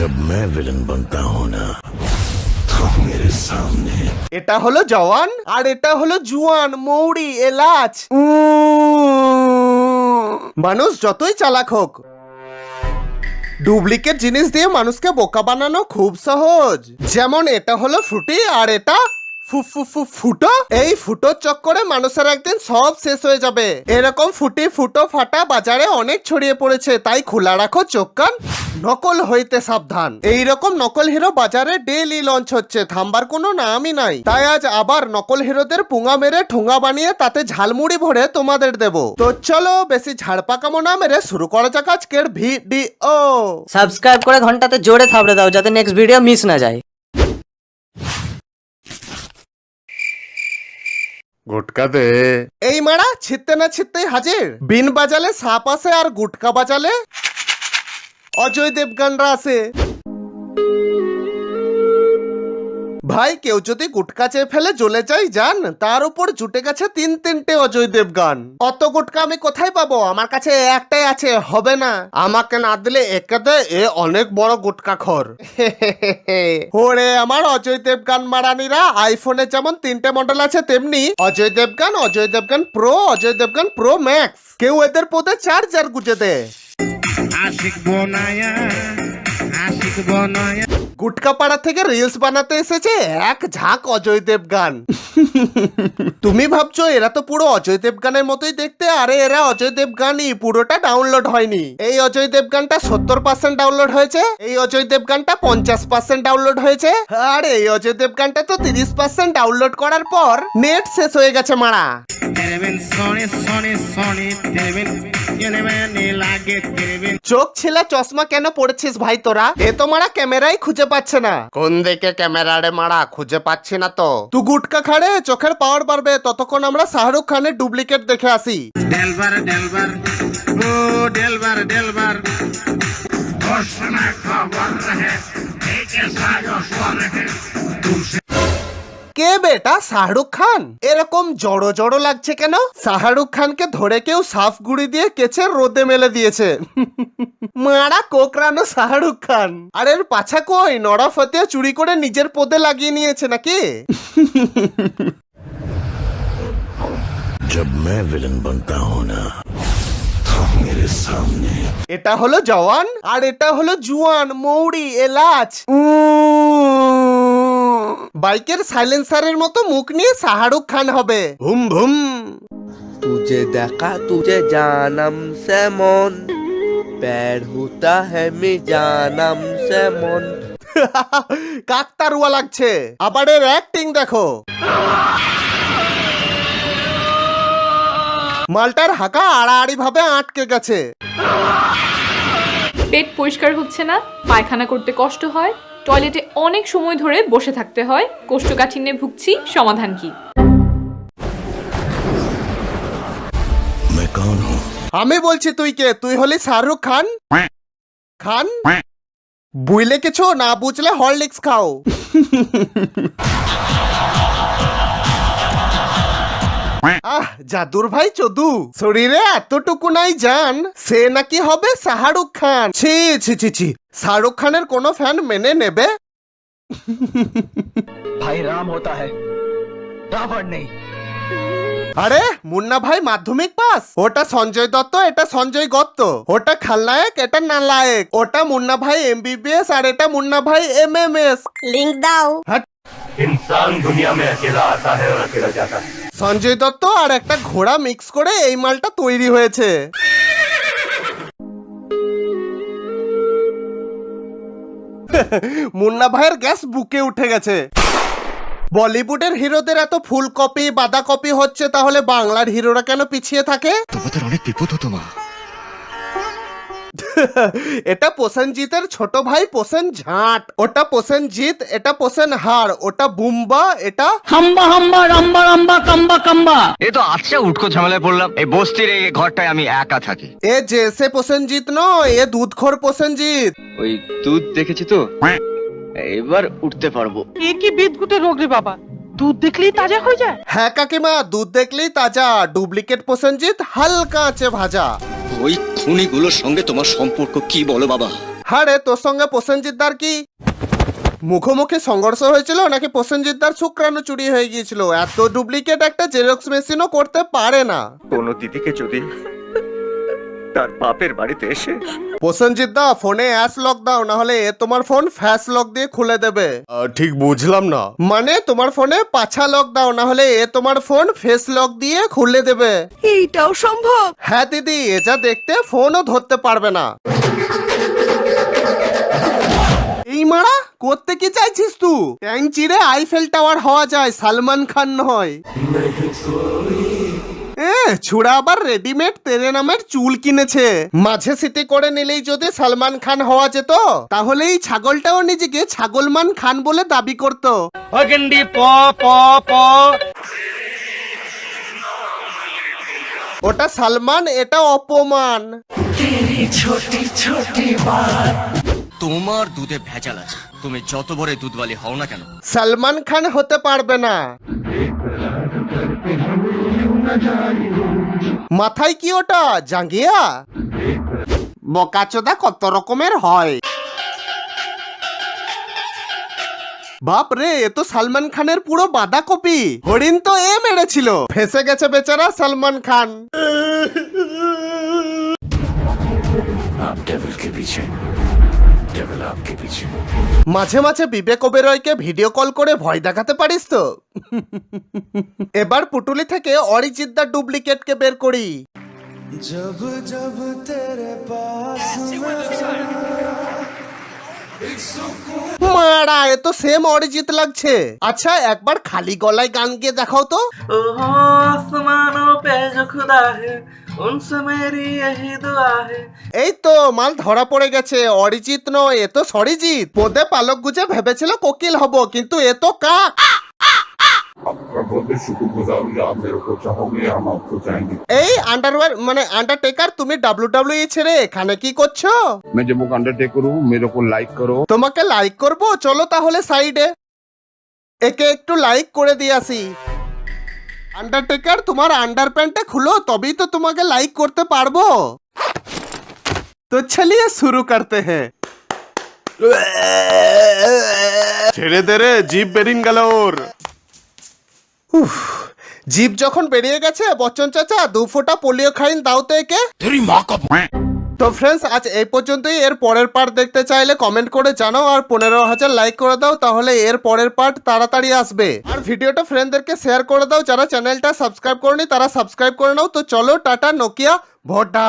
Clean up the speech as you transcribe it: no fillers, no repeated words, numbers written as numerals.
जब मैं विलन बनता हूँ ना तो मेरे सामने এটা হলো জওয়ান আর এটা হলো জুয়ান মৌরি এলাচ মানুষ যতই চালাক হোক ডুপ্লিকেট জিনিস দিয়ে মানুষকে বোকা বানানো খুব সহজ। যেমন এটা হলো ফ্রুটি আর এটা ফুটো। এই ফুটোর চক্করে মানুষের একদিন সব শেষ হয়ে যাবে। এরকম ফুটি ফুটো ফাটা বাজারে অনেক ছড়িয়ে পড়েছে, তাই খোলা রাখো চোখ কান, নকল হইতে সাবধান। এইরকম নকল হিরো বাজারে ডেইলি লঞ্চ হচ্ছে, থামবার কোনো নামই নাই। তাই আজ আবার নকল হিরোদের পুঙ্গা মেরে ঠোঙা বানিয়ে তাতে ঝালমুড়ি ভরে তোমাদের দেব। তো চলো বেশি ঝাড়পাকামো না মেরে শুরু করা যাক আজকের ভিডিও। সাবস্ক্রাইব করে ঘন্টাতে জোরে থাবড়ে দাও যাতে নেক্সট ভিডিও মিস না যায়। গুটকা দে। এই মারা ছিটতে না ছিটতেই হাজির। বিন বাজালে সাপ আসে আর গুটকা বাজালে অজয় দেবগানরা আসে। ভাই কেউ যদি গুটকা চেয়ে ফেলে জ্বলে যায় জান, তার উপর জুটে গেছে তিনটে অজয় দেবগান। অত গুটকা আমি কোথায় পাবো? আমার কাছে একটাই আছে, হবে না। আমাকে না দিলে একে দে, এ অনেক বড় গুটকা খর। ওরে আমার অজয় দেবগান মারানিরা, আইফোনে যেমন 3টে মডেল আছে তেমনি Ajay Devgn pro, Ajay Devgn pro max. কেউ এদের পদে চার্জার গুজে দে। গুটকা পাড়া থেকে রিলস বানাতে এসেছে এক ঝাঁক অজয় দেবগান। তুমি ভাবছো এরা তো পুরো অজয় দেবগানের মতোই দেখতে, আরে এরা অজয় দেবগানই, পুরোটা ডাউনলোড হয়নি। এই অজয় দেবগানটা 70% ডাউনলোড হয়েছে, এই অজয় দেবগানটা 50% ডাউনলোড হয়েছে, আর এই অজয় দেবগানটা তো 30% ডাউনলোড করার পর নেট শেষ হয়ে গেছে মারা। চোখ ছেলা চশমা কেন পড়েছিস ভাই তোরা? এ তো মারা ক্যামেরাই খুঁজে পাচ্ছে না। কোন দিকে ক্যামেরা রে মারা, খুঁজে পাচ্ছি না তো। তুই গুটকা খাড়ে চোখের পাওয়ার বাড়বে, ততক্ষণ আমরা শাহরুখ খানের ডুপ্লিকেট দেখে আসি। কে বেটা শাহরুখ খান? এরকম জড়ো জড়ো লাগছে কেন? শাহরুখ খানকে ধরে কেউ সাফ গুড়ি দিয়ে কেচে রোদে মেলে দিয়েছে। মারা কোকরানো শাহরুখ খান। আর এর পাছা কই? নড়া ফতিয়া চুরি করে নিজের পদে লাগিয়ে নিয়েছে নাকি? जब मैं विलन बनता हूँ ना तो मेरे सामने এটা হলো জওয়ান আর এটা হলো জুয়ান মৌরি এলাচ। বাইকের সাইলেন্সারের মতো মুখ নিয়ে শাহরুখ খান হবে। ভুম ভুম। तुझे देखा तुझे जानम से मन पैर होता है मैं जानम से मन। কাকতারুয়া লাগছে। আবার এর অ্যাক্টিং দেখো। মালটার হাঁকা আড়াআড়ি ভাবে আটকে গেছে। পেট পরিষ্কার হচ্ছে না, পায়খানা করতে কষ্ট হয়, টয়লেটে অনেক সময় ধরে বসে থাকতে হয়, কোষ্ঠকাঠিন্যে ভুগছি, সমাধান কি? मैं कौन हूँ? আমি বলছি তুই কে? তুই হলি শাহরুখ খান। খান বুঝলে কিছু না বুঝলে হরলিক্স খাও। আহ জাদুর ভাই চদু, শরীরে এতটুকু নাই জান, সে নাকি হবে শাহরুখ খান। ছি ছি ছি ছি, শাহরুখ খানের কোন ফ্যান মেনে নেবে? भाई राम होता है रावण नहीं। আরে মুন্না ভাই মাধ্যমিক পাস। ওটা সঞ্জয় দত্ত, এটা সঞ্জয় গত্ত। ওটা খালনায়ক, এটা নালায়ক। ওটা মুন্না ভাই এমবিবিএস আর এটা মুন্না ভাই এমএমএস। লিংক দাও। इंसान दुनिया में अकेला आता है और अकेला जाता है। সঞ্জয় দত্ত আর একটা ঘোড়া মিক্স করে এই মালটা তৈরি হয়েছে। মুন্না ভাইয়ের গ্যাস বুকে উঠে গেছে। বলিউডের হিরোদের এত ফুল কপি বাঁধা কপি হচ্ছে, তাহলে বাংলার হিরোরা কেন পিছিয়ে থাকে? তোমাদের অনেক বিপদ হতো মা। এটা প্রসেনজিতের ছোট ভাই প্রসেনঝাট, ওটা প্রসেনজিৎ, এটা প্রসেনহার, ওটা বুম্বা, এটা হাম্বা হাম্বা রাম্বা রাম্বা কাম্বা কাম্বা। এই তো আচ্ছা উটকো ঝামেলায় পড়লাম। এই বস্তির এই ঘরটায় আমি একা থাকি। এ জেসে প্রসেনজিৎ নয়, এ দুধখোর প্রসেনজিৎ। ওই দুধ দেখেছি তো, এবার উঠতে পারবো। এ কি বিদঘুটে রোগ রে বাবা, দুধ দেখলেই তাজা হয়ে যায়। হ্যাঁ কাকিমা, দুধ দেখলেই তাজা। ডুপ্লিকেট প্রসেনজিৎ হালকা আঁচে ভাজা। ওই খুনিগুলোর সঙ্গে তোমার সম্পর্ক কি বলো বাবা? হ্যাঁ রে, তোর সঙ্গে প্রসেনজিৎদার কি মুখোমুখি সংঘর্ষ হয়েছিল নাকি প্রসেনজিৎদার শুক্রাণু চুরি হয়ে গিয়েছিল? এত ডুপ্লিকেট একটা জেরক্স মেশিনও করতে পারে না। কোনো দিদিকে যদি তার বাপের বাড়িতে এসে প্রসেনজিৎদা ফোনে অ্যাস লক দাও, না হলে এ তোমার ফোন ফ্যাস লক দিয়ে খুলে দেবে। ঠিক বুঝলাম না। মানে তোমার ফোনে পাছা লক দাও, না হলে এ তোমার ফোন ফেস লক দিয়ে খুলে দেবে। এইটাও সম্ভব? হ্যাঁ দিদি, এ যা দেখতে ফোনও ধরতে পারবে না। এই মারা করতে কি চাইছিস তুই? ট্যাং চিরে আইফেল টাওয়ার হওয়া যায়, সালমান খান নয়। ছুড়া আবার রেডিমেড তেরে নামের চুল কিনেছে। মাঝে সিটি করে নিলেই যদি সালমান খান হওয়া যেত, তাহলে এই ছাগলটাও নিজেকে ছাগলমান খান বলে দাবি করত। ওটা সালমান, এটা অপমান। তোমার দুধে ভেজাল আছে, তুমি যত বড় দুধওয়ালি হও না কেন। সালমান খান হতে পারবে না। মাথায় কি ওটা জাঙ্গিয়া? বকাচোদা কত রকমের হয়। বাপ রে, এ তো সালমান খানের পুরো বাঁধাকপি। হরিণ তো এ মেরেছিল, ফেসে গেছে বেচারা সালমান খান। आप डेविल के पीछे, डेविल आपके पीछे। মাঝে মাঝে বিবেক ওবেরয়কে ভিডিও কল করে ভয় দেখাতে পারিস তো। এবার পুটুলি থেকে অরিজিৎদার ডুপ্লিকেটকে বের করি। মারা, এ তো সেম অরিজিৎ লাগছে। আচ্ছা একবার খালি গলায় গান গিয়ে দেখাও তো। এই তো মাল ধরা পড়ে গেছে, অরিজিৎ নয়, এ তো সরিজিৎ। পদে পালক গুজে ভেবেছিল কোকিল হব, কিন্তু এ তো কাক। এই আন্ডারওয়্যার মানে আন্ডারটেকার, তুমি WWE ছেড়ে এখানে কি করছো? मैं जम्मू का अंडरटेकर हूँ, मेरे को लाइक करो। তোমাকে লাইক করব, চলো তাহলে সাইডে একে একটু লাইক করে দিয়ে আসি। আন্ডারটেকার, তোমার আন্ডার প্যান্টটা খুলো, তবেই তো তোমাকে লাইক করতে পারবো। তো চলিয়ে শুরু করতে হ্যাঁ। ছেড়ে দে রে, জিভ বেরিয়ে গেল ওর। উফ, জিভ যখন বেরিয়ে গেছে, বচ্চন চাচা 2 ফোঁটা পোলিও খাইন দাও তো একে। তো ফ্রেন্ডস, আজ এই পর্যন্তই। এর পরের পার্ট দেখতে চাইলে কমেন্ট করে জানাও, আর 15,000 লাইক করে দাও, তাহলে এর পরের পার্ট তাড়াতাড়ি আসবে। আর ভিডিওটা ফ্রেন্ডদেরকে শেয়ার করে দাও, যারা চ্যানেলটা সাবস্ক্রাইব করনি তারা সাবস্ক্রাইব করে নাও। তো চলো টাটা, নোকিয়া ভোডা।